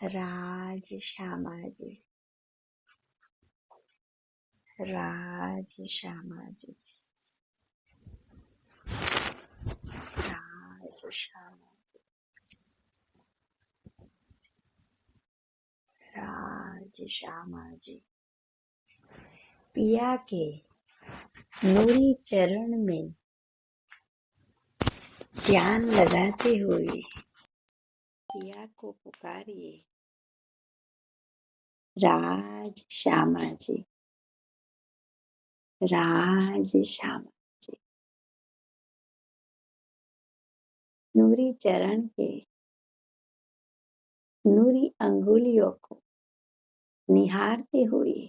राज श्यामाजी, राज श्यामाजी, राज श्यामाजी, राज श्यामाजी। पिया के नूरी चरण में ध्यान लगाते हुए पिया को पुकारिए, राज श्यामाजी, राज श्यामाजी। नूरी चरण के नूरी अंगुलियों को निहारते हुए,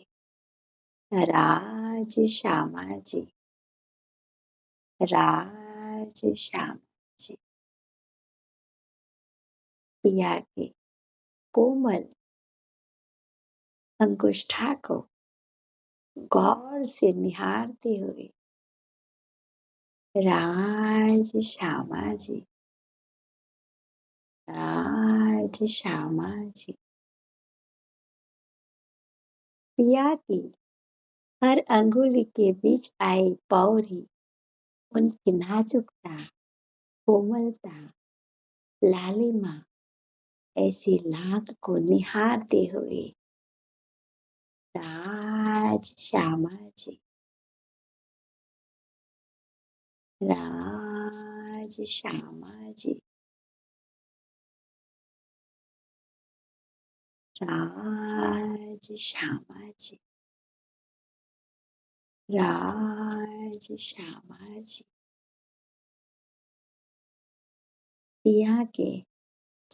राज श्यामाजी, राज श्यामाजी। पिया के कोमल अंगुष्ठा को गौर से निहारते हुए, राज श्यामाजी, राज श्यामाजी। पिया की हर अंगुली के बीच आई पौरी, उनकी नाजुकता, कोमलता, लालिमा, ऐसी लाख को निहारते हुए, राज श्यामाजी, राज श्यामाजी, राज श्यामाजी, राज श्यामाजी। पिया के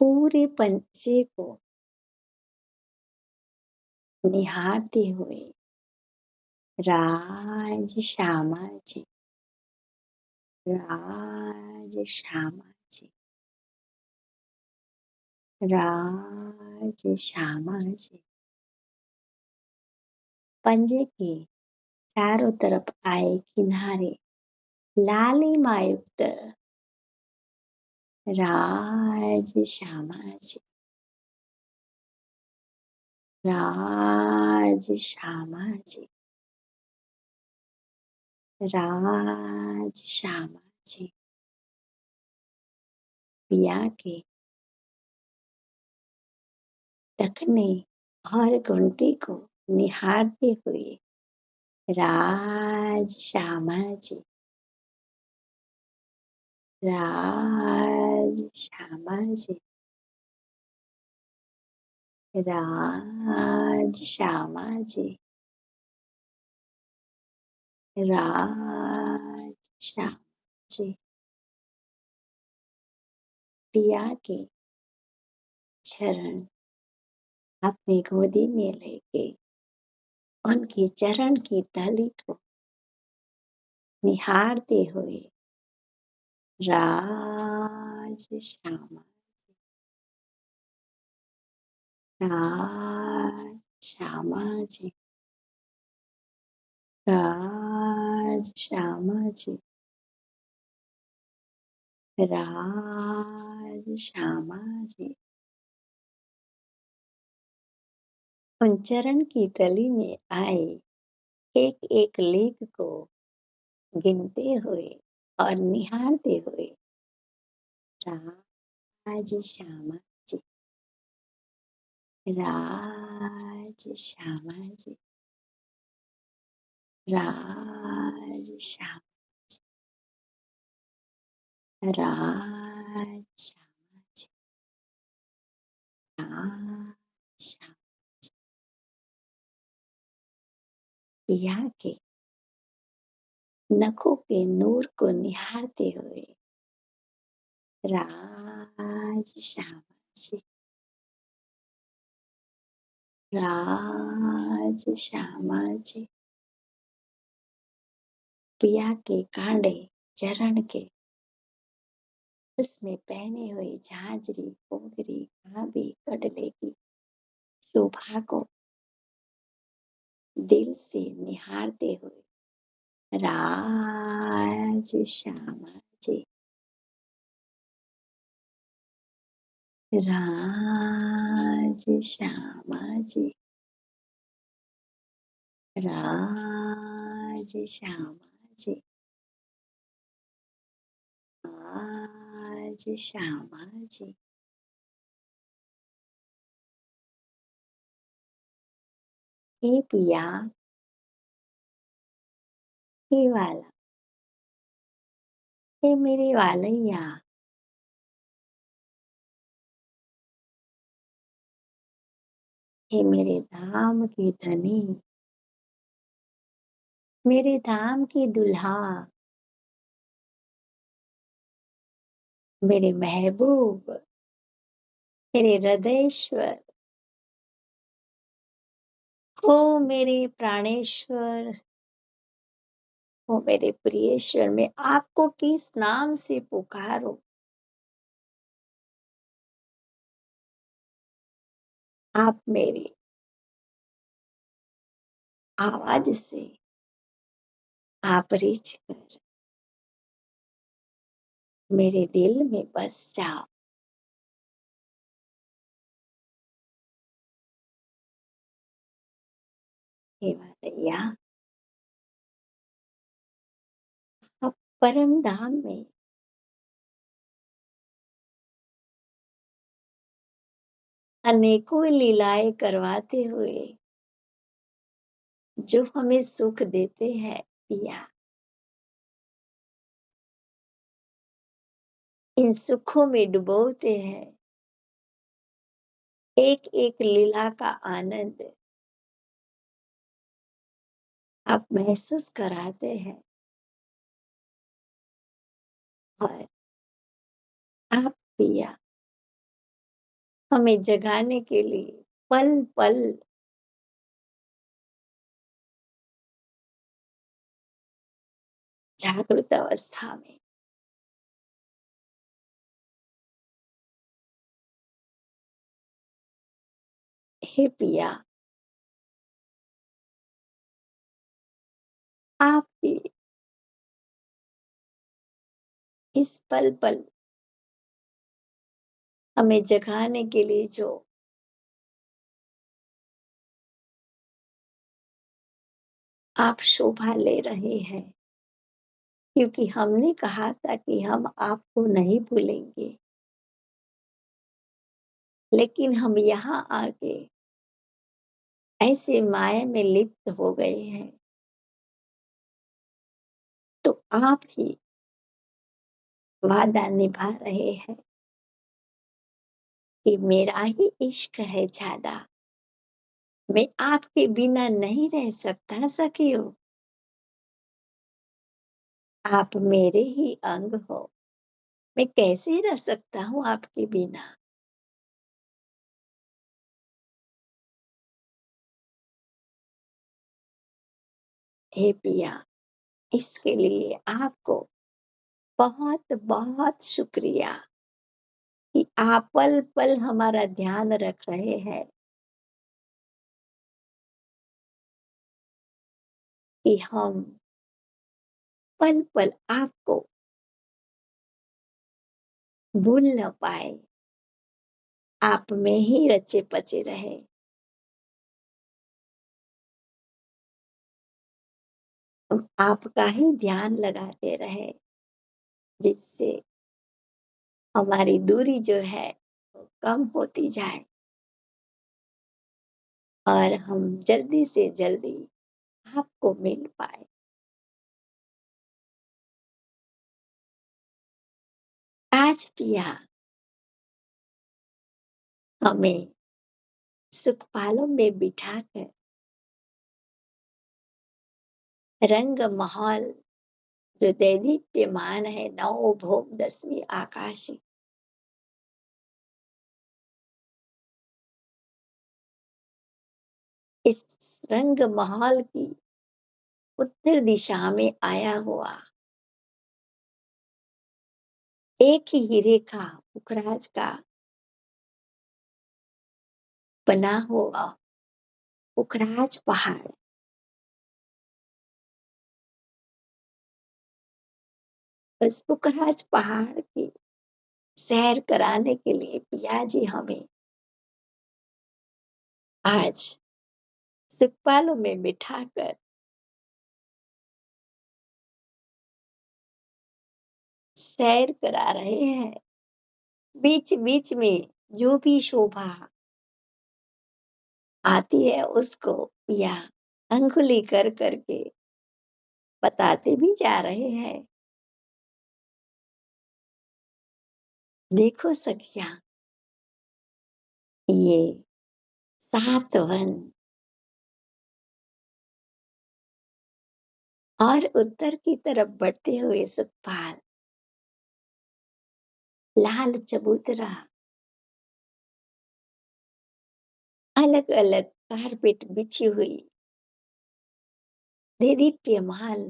पूरे पंचे को निहारते हुए, राज श्यामाजी, राज श्यामाजी, राज श्यामाजी। पंजे के चारों तरफ आए किनारे लालिमायुक्त, राज श्यामाजी, राज श्यामाजी, राज श्यामाजी। पिया के टखने और घुंटी को निहारते हुए, राज श्यामाजी, राज श्यामाजी, राज श्यामाजी, राज श्यामाजी। पिया के चरण अपनी गोदी में लेके उनकी चरण की तली को निहारते हुए, राज श्यामाजी, राज श्यामाजी, राज श्यामाजी, राज श्यामाजी। उन चरण की तली में आए एक एक लेख को गिनते हुए और निहारते हुए, राज श्यामाजी, राज श्यामाजी, राज श्यामाजी, राज श्यामाजी, राज श्यामाजी। पिया के नखों के नूर को निहारते हुए, राज श्यामाजी, राज श्यामाजी। पिया के कांडे चरण के उसमें पहने हुए झांझरी, पोगरी, भाभी, कड़ले की शोभा को दिल से निहारते हुए, राज श्यामाजी, राज श्यामा जी, राज श्यामा जी, राज श्यामा जी। हे पिया, हे वाला, हे मेरे वालैया, हे मेरे धाम की धनी, मेरे धाम की दुल्हा, मेरे महबूब, मेरे हृदयेश्वर, हो मेरे प्राणेश्वर, हो मेरे प्रियेश्वर। मैं आपको किस नाम से पुकारूं? आप मेरी आवाज से आप रिझ कर मेरे दिल में बस जाओ। हे वालैया, आप परम धाम में अनेकों लीलाएं करवाते हुए जो हमें सुख देते हैं पिया, इन सुखों में डुबोते हैं। एक एक लीला का आनंद आप महसूस कराते हैं और आप पिया हमें जगाने के लिए पल पल जागृत अवस्था में हे पिया, आप ही इस पल पल हमें जगाने के लिए जो आप शोभा ले रहे हैं, क्योंकि हमने कहा था कि हम आपको नहीं भूलेंगे, लेकिन हम यहाँ आके ऐसे माया में लिप्त हो गए हैं। तो आप ही वादा निभा रहे हैं कि मेरा ही इश्क है ज्यादा, मैं आपके बिना नहीं रह सकता सखियो, आप मेरे ही अंग हो, मैं कैसे रह सकता हूँ आपके बिना। हे पिया, इसके लिए आपको बहुत बहुत शुक्रिया कि आप पल पल हमारा ध्यान रख रहे हैं, कि हम पल पल आपको भूल न पाए, आप में ही रचे पचे रहे। हम आपका ही ध्यान लगाते रहे, जिससे हमारी दूरी जो है वो कम होती जाए और हम जल्दी से जल्दी आपको मिल पाए। आज पिया हमें सुखपालों में बिठाकर रंग महल जो दैदीप्यमान है, नौ भौम दसवीं आकाशी, इस रंग महल की उत्तर दिशा में आया हुआ एक ही हीरे का पुखराज का बना हुआ पुखराज पहाड़, उस पुखराज पहाड़ की सैर कराने के लिए पिया जी हमें आज सुखपालों में बिठाकर सैर करा रहे हैं। बीच-बीच में जो भी शोभा आती है उसको पिया अंगुली कर के बताते भी जा रहे हैं। देखो सखिया, ये 7 वन और उत्तर की तरफ बढ़ते हुए सुखपाल, लाल चबूतरा, अलग-अलग कारपेट बिछी हुई, देदीप्यमान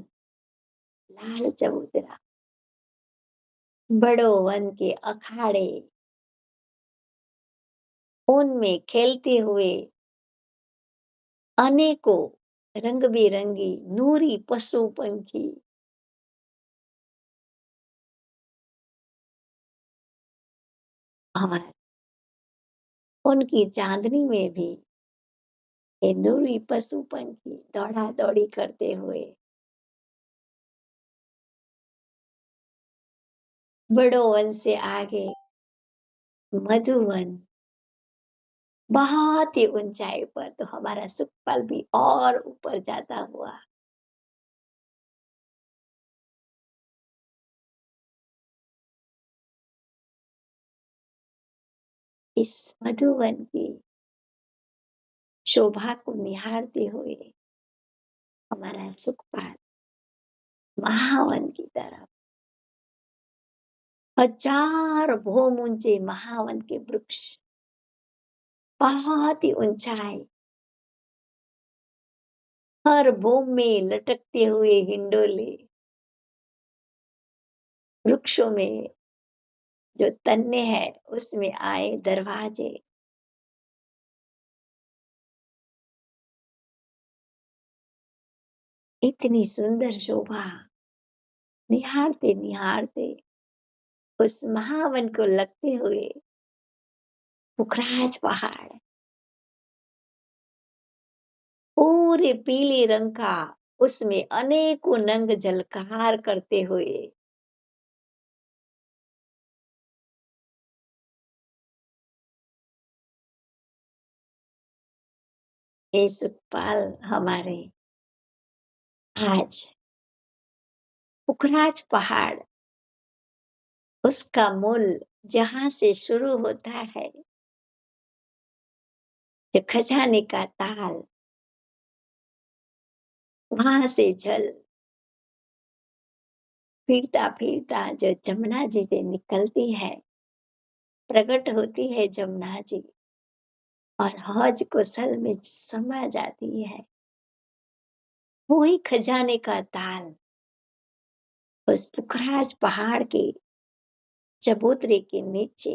लाल चबूतरा, बड़ों वन के अखाड़े, उनमें खेलते हुए अनेकों रंग-बिरंगी नूरी पशु-पंखी और उनकी चांदनी में भी ये नूरी पशु-पंखी दौड़ा-दौड़ी करते हुए बड़ों वन से आगे मधुवन, बहुत ही ऊंचाई पर तो हमारा सुखपाल भी और ऊपर जाता हुआ इस मधुवन की शोभा को निहारते हुए हमारा सुखपाल महावन की तरफ, हजार भोम ऊंचे महावन के वृक्ष, बहुत ही ऊंचाई, हर भूमि में लटकते हुए हिंडोले, वृक्षों में जो तन्ने हैं उसमें आए दरवाजे, इतनी सुंदर शोभा निहारते निहारते उस महावन को लगते हुए पुखराज पहाड़ पूरे पीले रंग का, उसमें अनेकों नंग झलकार करते हुए हे सुखपाल हमारे आज पुखराज पहाड़, उसका मूल जहां से शुरू होता है, जो खजाने का ताल, वहां से जल फिरता फिरता जो जमुना जी से निकलती है, प्रकट होती है जमुना जी और हौज कोसल में समा जाती है, वही खजाने का ताल उस पुखराज पहाड़ के चबूतरे के नीचे,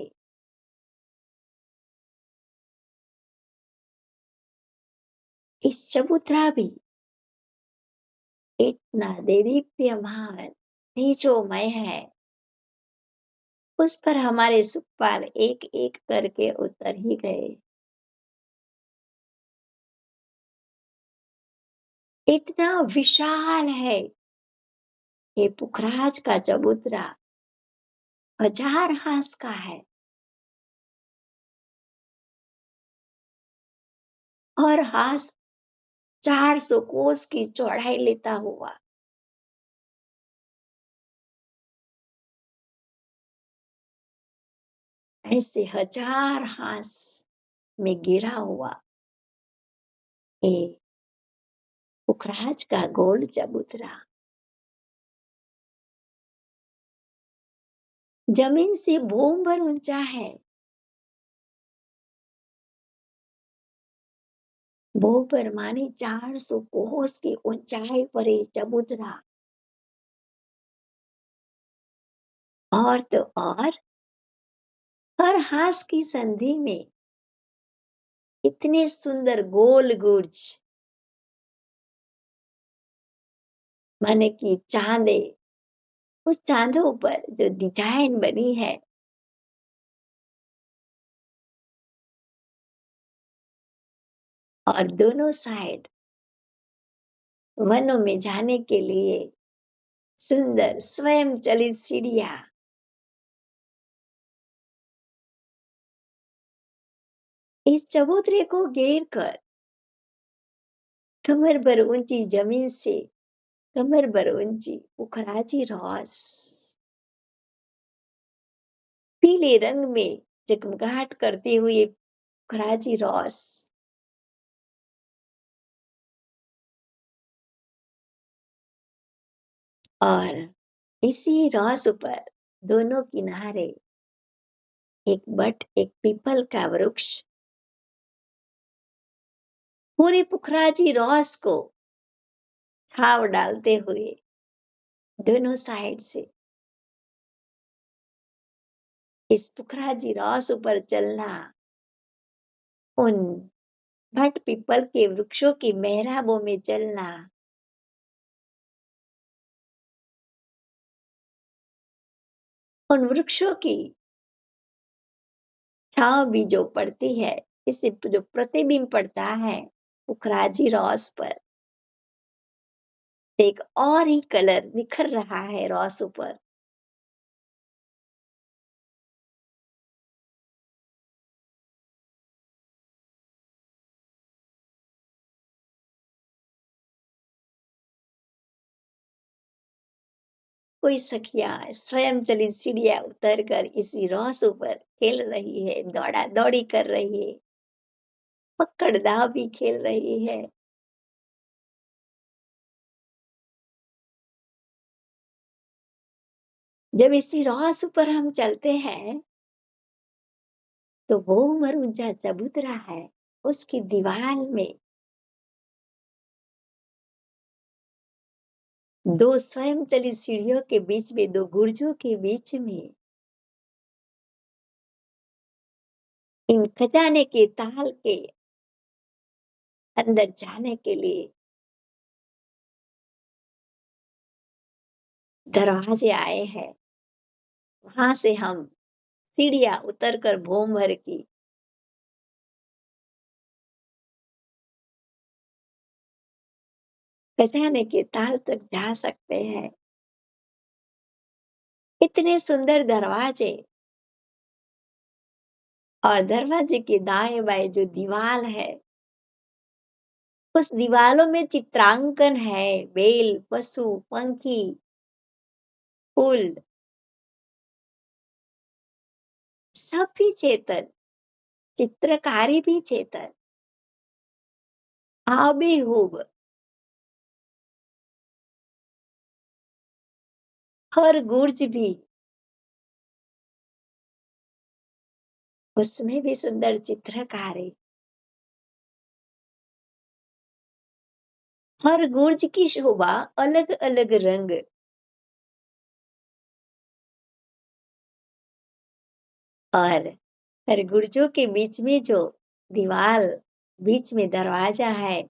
इस चबूतरा भी इतना देदीप्यमान तेजोमय है, उस पर हमारे सुखपाल एक एक करके उतर ही गए। इतना विशाल है ये पुखराज का चबूतरा, हजार हाथ का है और हाथ 400 कोस की चौड़ाई लेता हुआ ऐसे हजार हाथ में गिरा हुआ ये पुखराज का गोल चबूतरा जमीन से भूम भर ऊंचा है, भूम पर माने 400 कोस की ऊंचाई पर ये चबूतरा, और तो और हर हाथ की संधि में इतने सुंदर गोल गुर्ज, माने कि चांदे, उस चांदों पर जो डिजाइन बनी है और दोनों साइड वनों में जाने के लिए सुंदर स्वयं चलित सीढ़ियां। इस चबूतरे को घेर कर कमर भर ऊंची जमीन से कमर भर ऊंची पुखराजी रॉस पीले रंग में जगमगाहट करते हुए पुखराजी रॉस और इसी रॉस पर दोनों किनारे एक बट एक पीपल का वृक्ष पूरे पुखराजी रॉस को छाव डालते हुए दोनों साइड से इस पुखराजी रॉस पर चलना, उन भट पीपल के वृक्षों की मेहराबों में चलना, उन वृक्षों की छांव भी जो पड़ती है, इससे जो प्रतिबिंब पड़ता है पुखराजी रॉस पर, एक और ही कलर निखर रहा है रॉस पर। कोई सखिया स्वयं चलित सीढ़ियां उतर कर इसी रॉस पर खेल रही है, दौड़ा दौड़ी कर रही है, पकड़ दाव भी खेल रही है। जब इसी रॉस पर हम चलते हैं तो वो मरुजा चबूतरा है, उसकी दीवार में दो स्वयं चलित सीढ़ियों के बीच में, दो गुर्जों के बीच में इन खजाने के ताल के अंदर जाने के लिए दरवाजे आए हैं। वहां से हम सीढ़ियां उतर कर भूम भर की खजाने के ताल तक जा सकते हैं। इतने सुंदर दरवाजे, और दरवाजे के दाएं बाएं जो दीवाल है, उस दीवालों में चित्रांकन है, बेल, पशु, पंखी, फूल, सब भी चेतन, चित्रकारी भी चेतन, आबेहूब हर गुर्ज भी, उसमें भी सुंदर चित्रकारी, हर गुर्ज की शोभा अलग अलग रंग, और हर गुर्जों के बीच में जो दीवाल, बीच में दरवाजा है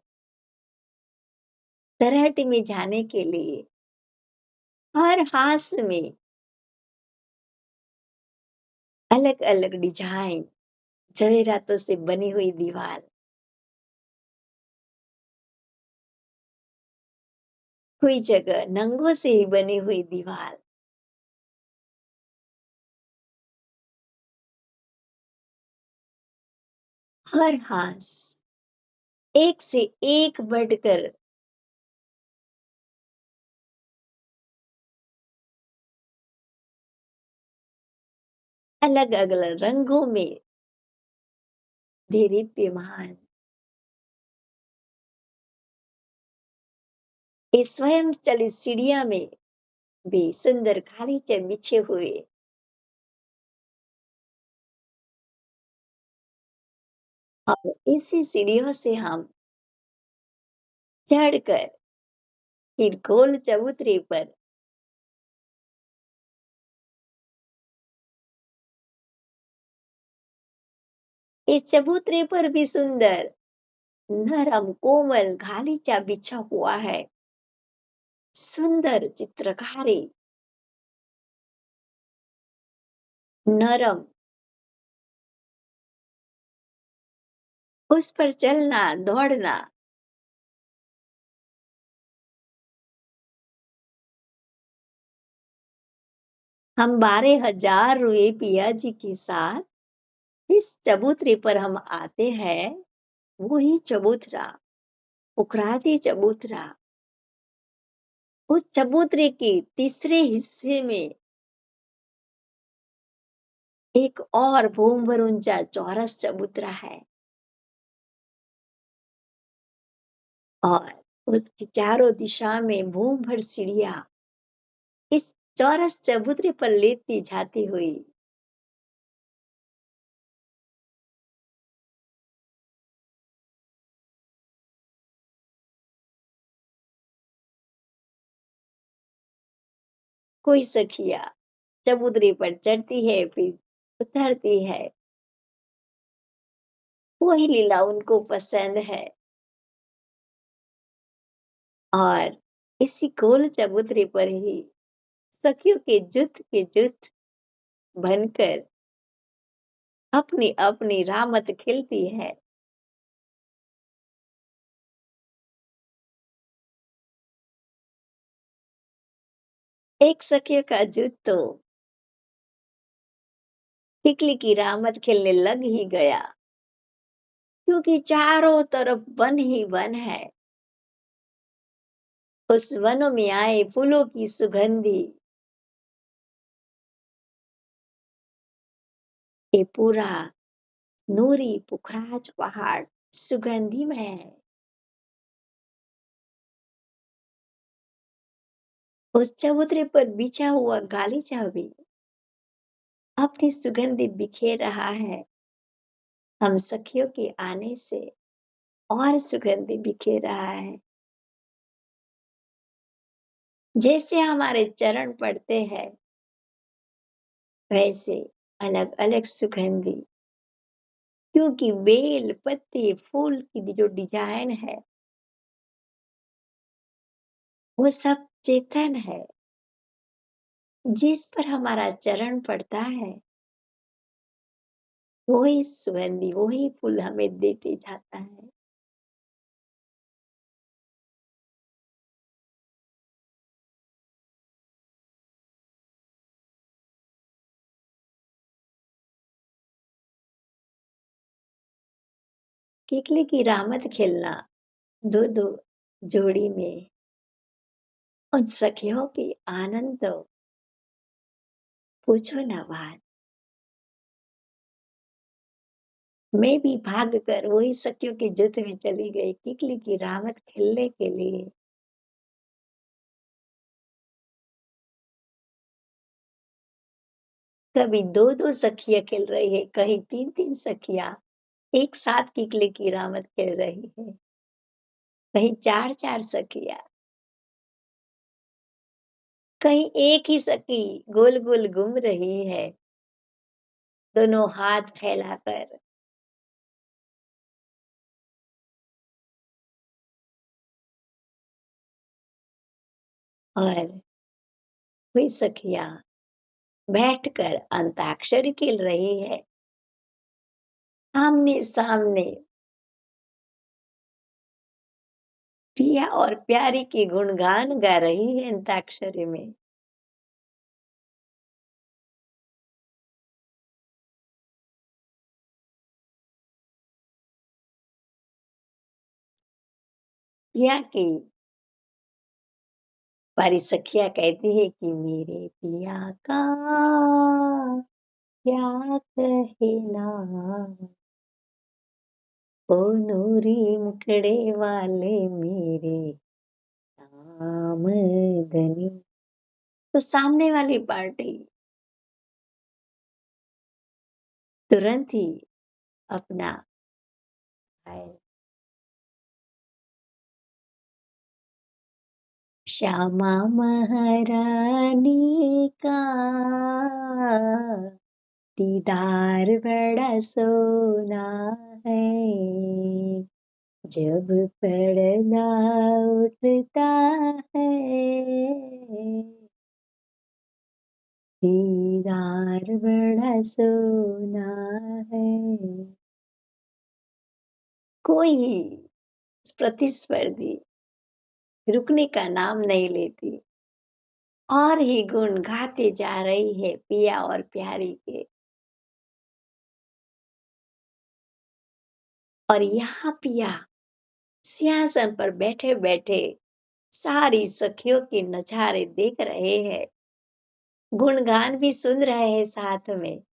तराटी में जाने के लिए, हर हाथ में अलग अलग डिजाइन, जवेरातों से बनी हुई दीवार, कोई जगह नंगों से ही बनी हुई दीवार, हर हाथ एक से एक बढ़कर अलग अलग रंगों में दीप्यमान। इस स्वयं चलित सीढ़िया में भी सुंदर गालीचे बिछे हुए, और इसी सीढ़ियों से हम चढ़कर फिर गोल चबूतरे पर इस चबूतरे पर भी सुंदर नरम कोमल गालीचा बिछा हुआ है, सुंदर चित्रकारी, नरम उस पर चलना, दौड़ना। हम 12,000 रुए पिया जी के साथ इस चबूतरे पर हम आते हैं, वो ही चबूतरा, उकराती चबूतरा। उस चबूतरे के तीसरे हिस्से में एक और भूम भर ऊंचा चौरस चबूतरा है और उसकी चारों दिशा में भूम भर सीढ़ियां इस चौरस चबूतरे पर लेती जाती हुई कोई सखिया चबूतरे पर चढ़ती है, फिर उतरती है। वही लीला उनको पसंद है और इसी गोल चबूतरे पर ही सखियों के जुट बनकर अपनी अपनी रामत खिलती है। एक सखियों का जुट तो टिकली की रामत खिलने लग ही गया, क्योंकि चारों तरफ वन ही वन है। उस वनों में आए फूलों की सुगंधी, ये पूरा नूरी पुखराज पहाड़ सुगंधिमय है। उस चबूतरे पर बिछा हुआ गालीचा भी अपनी सुगंधि बिखेर रहा है। हम सखियों के आने से और सुगंधि बिखेर रहा है। जैसे हमारे चरण पड़ते हैं, वैसे अलग अलग सुगंधि, क्योंकि बेल पत्ते फूल की जो डिजाइन है वो सब चेतन है। जिस पर हमारा चरण पड़ता है वही सुगंधि, वही फूल हमें देते जाता है। किकली की रामत खेलना दो दो जोड़ी में, उन सखियों की आनंद तो पूछो ना बात। मैं भी भाग कर वही सखियों के जुट में चली गई किकली की रामत खेलने के लिए। कभी दो दो सखियां खेल रही है, कहीं तीन तीन सखियां एक साथ किकली की रामत खेल रही है, कहीं चार चार सखियां, कहीं एक ही सखी गोल गोल घूम रही है दोनों हाथ फैलाकर। और कोई सखियां बैठकर अंताक्षरी खेल रही है, आमने सामने पिया और प्यारी के गुणगान गा रही है अंताक्षरी में। पिया की हमारी सखियां कहती है कि मेरे पिया का क्या कहे ना, ओ नूरी मुखड़े वाले मेरे आमदनी। तो सामने वाली पार्टी तुरंत ही अपना है, श्यामा महारानी का दीदार बड़ा सोना है, जब पर्दा उठता है दीदार बड़ा सोना है। कोई प्रतिस्पर्धी रुकने का नाम नहीं लेती और ही गुण गाते जा रही है पिया और प्यारी के। और यहाँ पिया सिंहासन पर बैठे-बैठे सारी सखियों के नज़ारे देख रहे हैं, गुणगान भी सुन रहे हैं साथ में।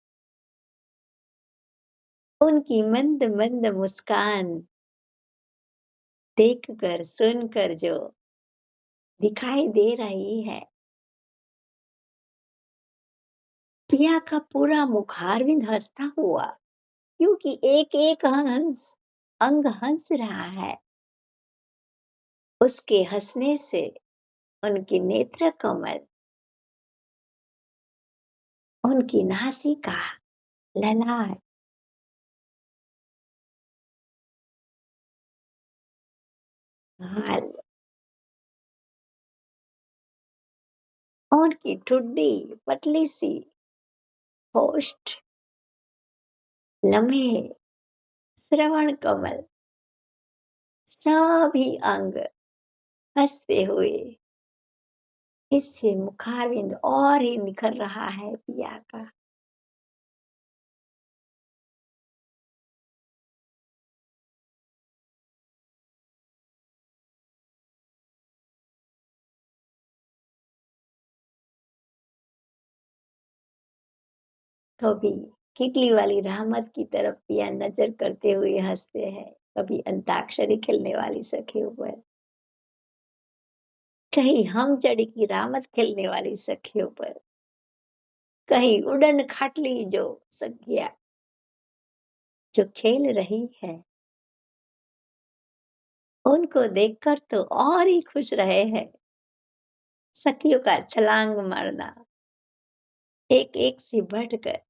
उनकी मंद-मंद मुस्कान देखकर, सुनकर जो दिखाई दे रही है, पिया का पूरा मुखारविंद हँसता हुआ, क्योंकि एक-एक अंग हँस रहा है। उसके हँसने से उनके नेत्र कमल, उनकी नासिका, ललाट, गाल, उनकी ठुड्डी पतली सी होस्ट, लम्हे, श्रवण कमल, सभी अंग हँसते हुए इससे मुखारविंद और ही निखर रहा है पिया का। कभी किकली वाली रहमत की तरफ पिया नजर करते हुए हंसते हैं, कभी अंताक्षरी खेलने वाली सखियों पर, कहीं हम चढ़ी की रामत खेलने वाली सखियों पर, कहीं उड़न खटली जो सखिया जो खेल रही है, उनको देखकर तो और ही खुश रहे हैं। सखियों का छलांग मारना एक एक से बढ़कर,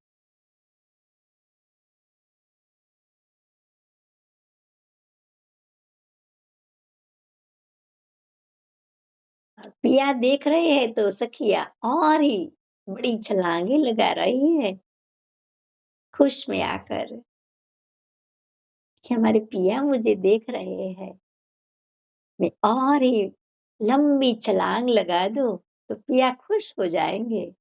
पिया देख रहे हैं तो सखिया और ही बड़ी छलांगे लगा रही है, खुश में आकर कि हमारे पिया मुझे देख रहे हैं, मैं और ही लंबी छलांग लगा दूं तो पिया खुश हो जाएंगे।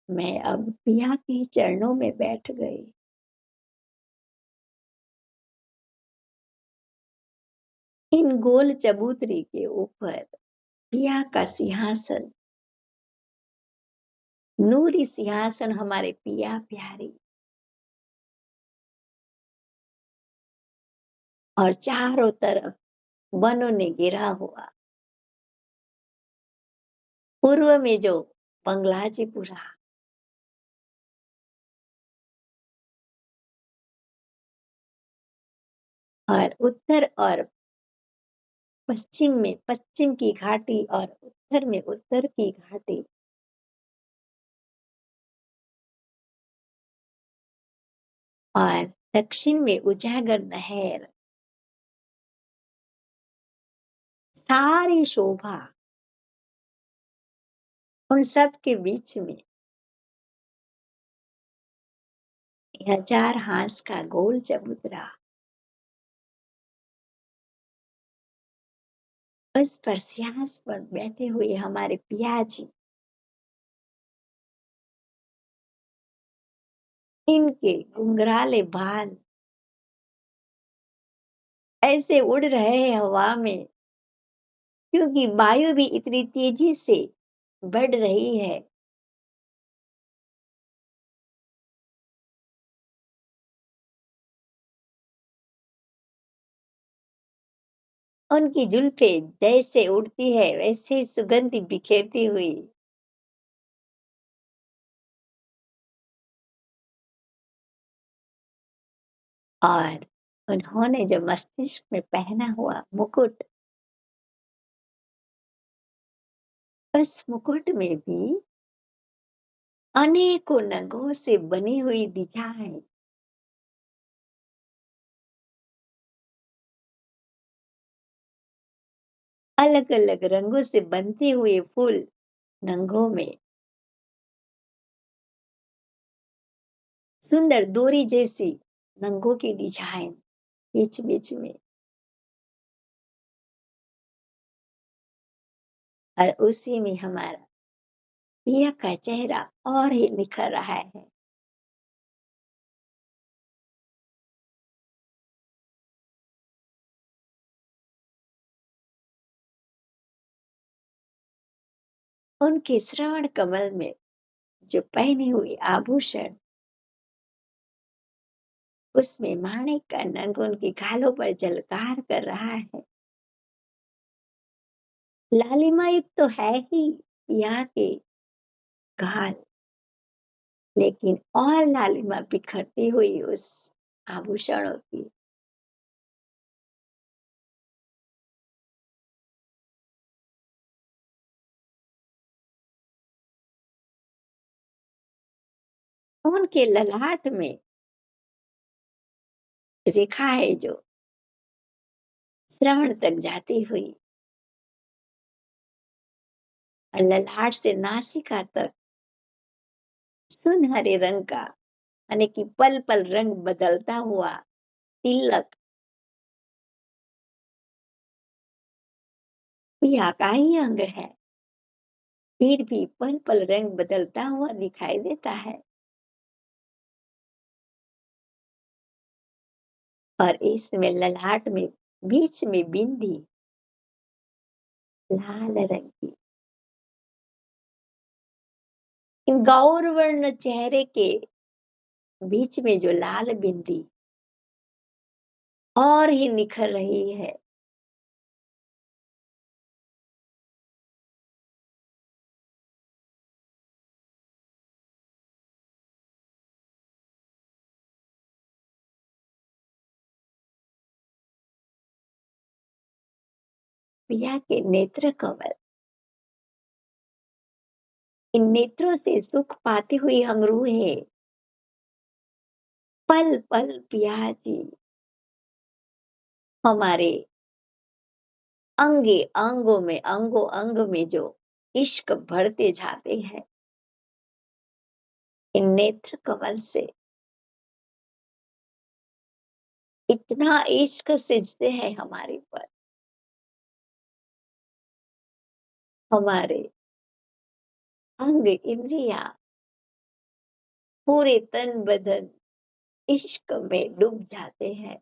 मैं अब पिया के चरणों में बैठ गई। इन गोल चबूतरी के ऊपर पिया का सिंहासन, नूरी सिंहासन, हमारे पिया प्यारी, और चारों तरफ वनों ने घेरा हुआ। पूर्व में जो बंगलाजीपुरा और उत्तर और पश्चिम में पश्चिम की घाटी और उत्तर में उत्तर की घाटी, और दक्षिण में उजागर नहर, सारी शोभा उन सब के बीच में 1000 हाथ का गोल चबूतरा, उस पर सिंहासन पर बैठे हुए हमारे पियाजी, इनके घुंघराले बाल ऐसे उड़ रहे हैं हवा में, क्योंकि वायु भी इतनी तेजी से बढ़ रही है। उनकी जुल्फे जैसे उड़ती है वैसे सुगंध बिखेरती हुई, और उन्होंने जो मस्तिष्क में पहना हुआ मुकुट, उस मुकुट में भी अनेकों नगों से बनी हुई डिजाइन, अलग अलग रंगों से बनते हुए फूल नंगों में, सुंदर डोरी जैसी नंगों की डिजाइन बीच बीच में, और उसी में हमारा पिया का चेहरा और ही निखर रहा है। उनके श्रवण कमल में जो पहने हुए आभूषण, उसमें माणिक का नंग उनके गालों पर झलकार कर रहा है। लालिमा युक्त तो है ही पिया के गाल, लेकिन और लालिमा बिखरती हुई उस आभूषणों की। उनके ललाट में रेखा है जो श्रवण तक जाती हुई, और ललाट से नासिका तक सुनहरे रंग का, यानी कि पल पल रंग बदलता हुआ तिलक पिया का ही अंग है, फिर भी पल पल रंग बदलता हुआ दिखाई देता है। और इसमें ललाट में बीच में बिंदी लाल रंग की, इन गौर वर्ण चेहरे के बीच में जो लाल बिंदी और ही निखर रही है। पिया के नेत्र कमल, इन नेत्रों से सुख पाती हुई हम रूहें पल पल पिया जी हमारे अंगे अंगों में, अंगों अंग में जो इश्क भरते जाते हैं, इन नेत्र कमल से इतना इश्क सिंचते हैं हमारे पर, हमारे अंग इंद्रिया पूरे तन बदन इश्क में डूब जाते हैं,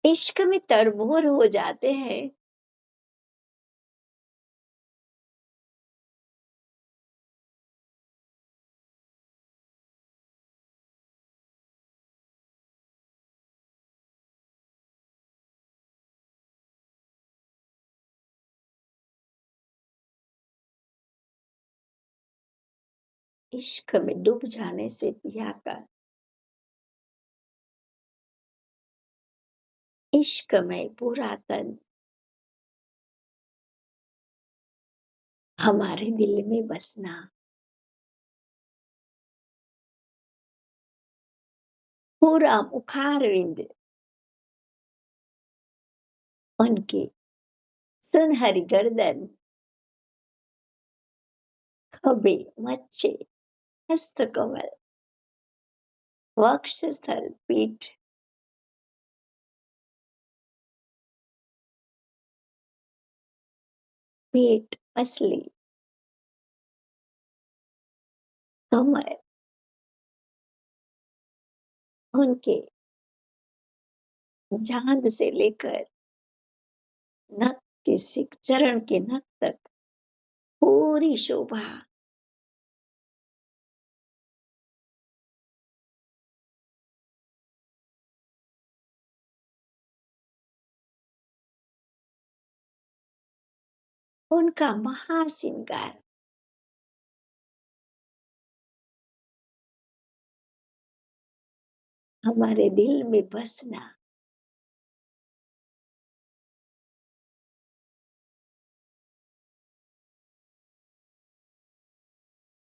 इश्क में तरबोर हो जाते हैं। इश्क में डूब जाने से पिया का इश्क में पूरा तन हमारे दिल में बसना, पूरा मुखारविंद उनकी सुनहरी गर्दन, खभे, मच्छे, हस्तकमल, वक्षस्थल, पीठ, पेट, पसली, कमर, उनके जांघ से लेकर नख के सिक चरण के नख तक पूरी शोभा उनका महाश्रृंगार हमारे दिल में बसना,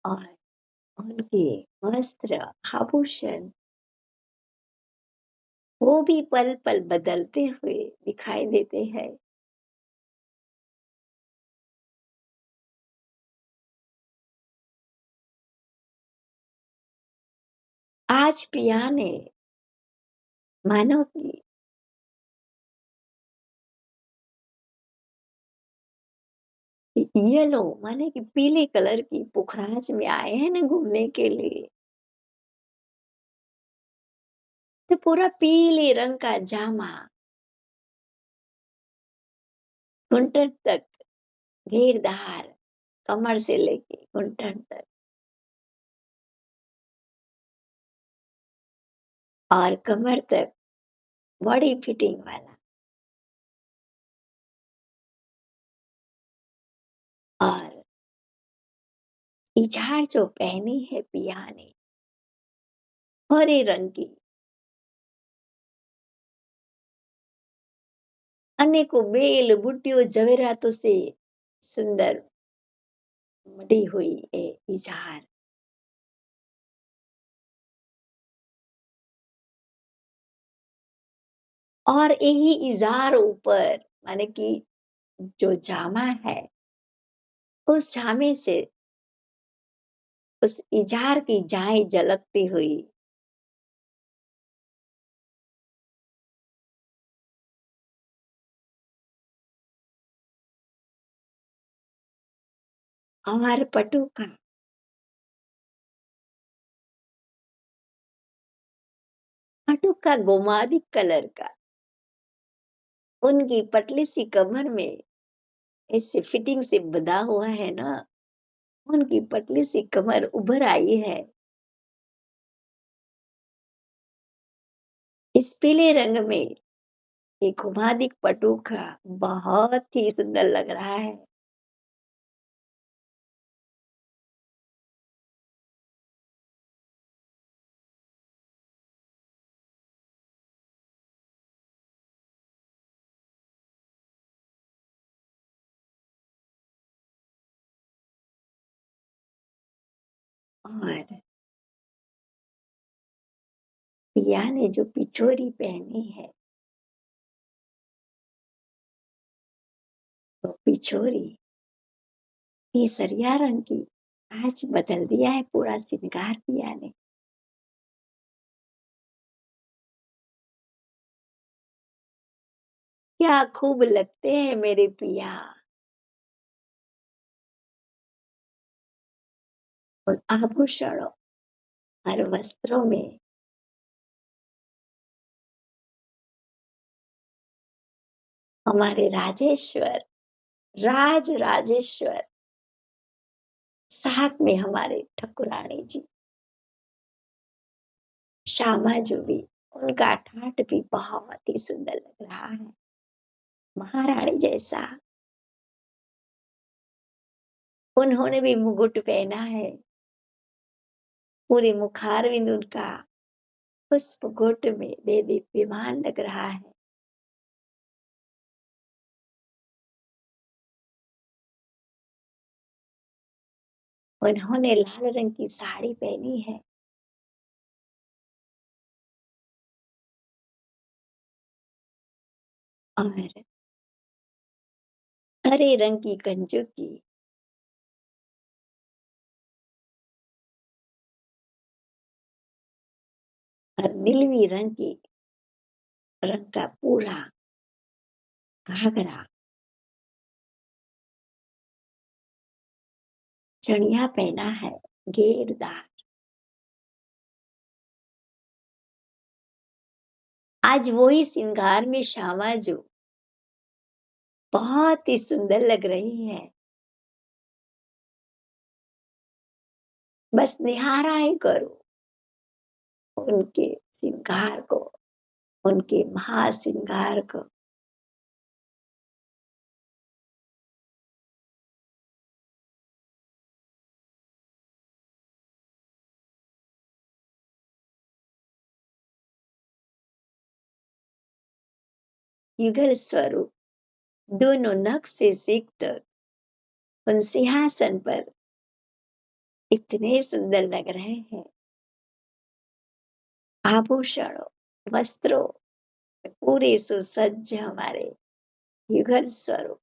और उनके वस्त्र आभूषण वो भी पल पल बदलते हुए दिखाई देते हैं। आज पिया ने मानो कि येलो माने कि पीले कलर की पुखराज में आए हैं ना घूमने के लिए, तो पूरा पीले रंग का जामा घुंटन तक घेरदार, कमर से लेके घुंटन तक, और कमर तक बॉडी फिटिंग वाला, और इज़ार जो पहनी है पिया ने हरे रंग की, अनेकों बेल बूटियों जवेरातों से सुंदर मढ़ी हुई ये इज़ार, और यही इज़ार ऊपर माने कि जो जामा है, उस जामे से उस इज़ार की जाएं झलकती हुई, और पटुका गोमादि कलर का, उनकी पतली सी कमर में ऐसे फिटिंग से बंधा हुआ है ना, उनकी पतली सी कमर उभर आई है। इस पीले रंग में ये गोमादि पटुका बहुत ही सुंदर लग रहा है। और पिया ने जो पिछोरी पहनी है, तो पिछोरी केसरिया रंग की, आज बदल दिया है पूरा श्रृंगार पिया ने। क्या खूब लगते हैं मेरे पिया। और आभूषणों और वस्त्रों में हमारे राजेश्वर, राज राजेश्वर, साथ में हमारे ठाकुरानी जी, श्यामा जी भी, उनका ठाट भी बहुत ही सुंदर लग रहा है, महारानी जैसा। उन्होंने भी मुकुट पहना है, पूरे मुखारविंद उनका पुष्प मुकुट में दे दीप्यमान लग रहा है। उन्होंने लाल रंग की साड़ी पहनी है, और हरे रंग की कंजुकी, और नीलवी रंग का पूरा घाघरा, चढ़िया पहना है घेरदार। आज वही श्रृंगार में श्यामा जो बहुत ही सुंदर लग रही है, बस निहारा ही करो उनके श्रृंगार को, उनके महाश्रृंगार को। युगल स्वरूप दोनों नख से सिख तक उन सिंहासन पर इतने सुंदर लग रहे हैं, आभूषणों, वस्त्रों, पूरे सुसज्ज हमारे युगल स्वरूप।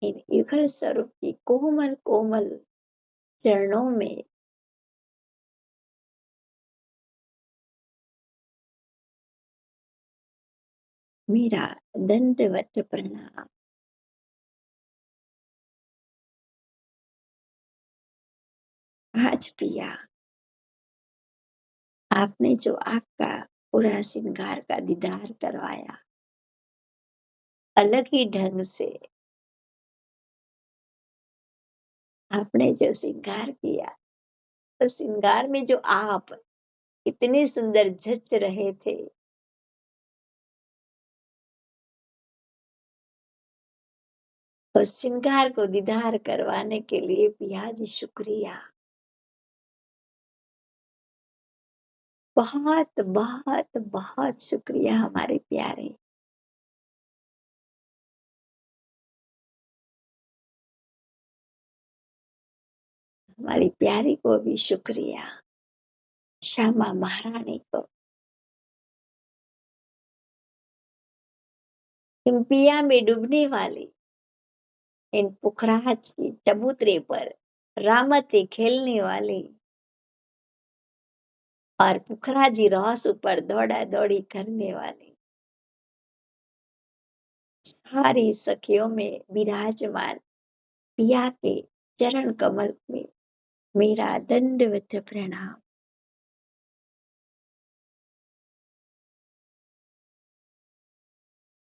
इन युगल स्वरूप की कोमल कोमल चरणों में मेरा दंडवत प्रणाम। आज प्रिया, आपने जो आपका पूरा श्रृंगार का दीदार करवाया, अलग ही ढंग से आपने जो श्रृंगार किया, उस श्रृंगार में जो आप इतने सुंदर जच रहे थे, उस श्रृंगार को दीदार करवाने के लिए पिया जी शुक्रिया। बहुत बहुत बहुत शुक्रिया हमारे प्यारे। हमारी प्यारी को भी शुक्रिया, श्यामा महारानी को। इन पिया में डूबने वाली, इन पुखराज की चबूतरे पर रामते खेलने वाली और पुखराजी रॉस ऊपर दौड़ा दौड़ी करने वाली सारी सखियों में विराजमान पिया के चरण कमल में मेरा दंडवत प्रणाम।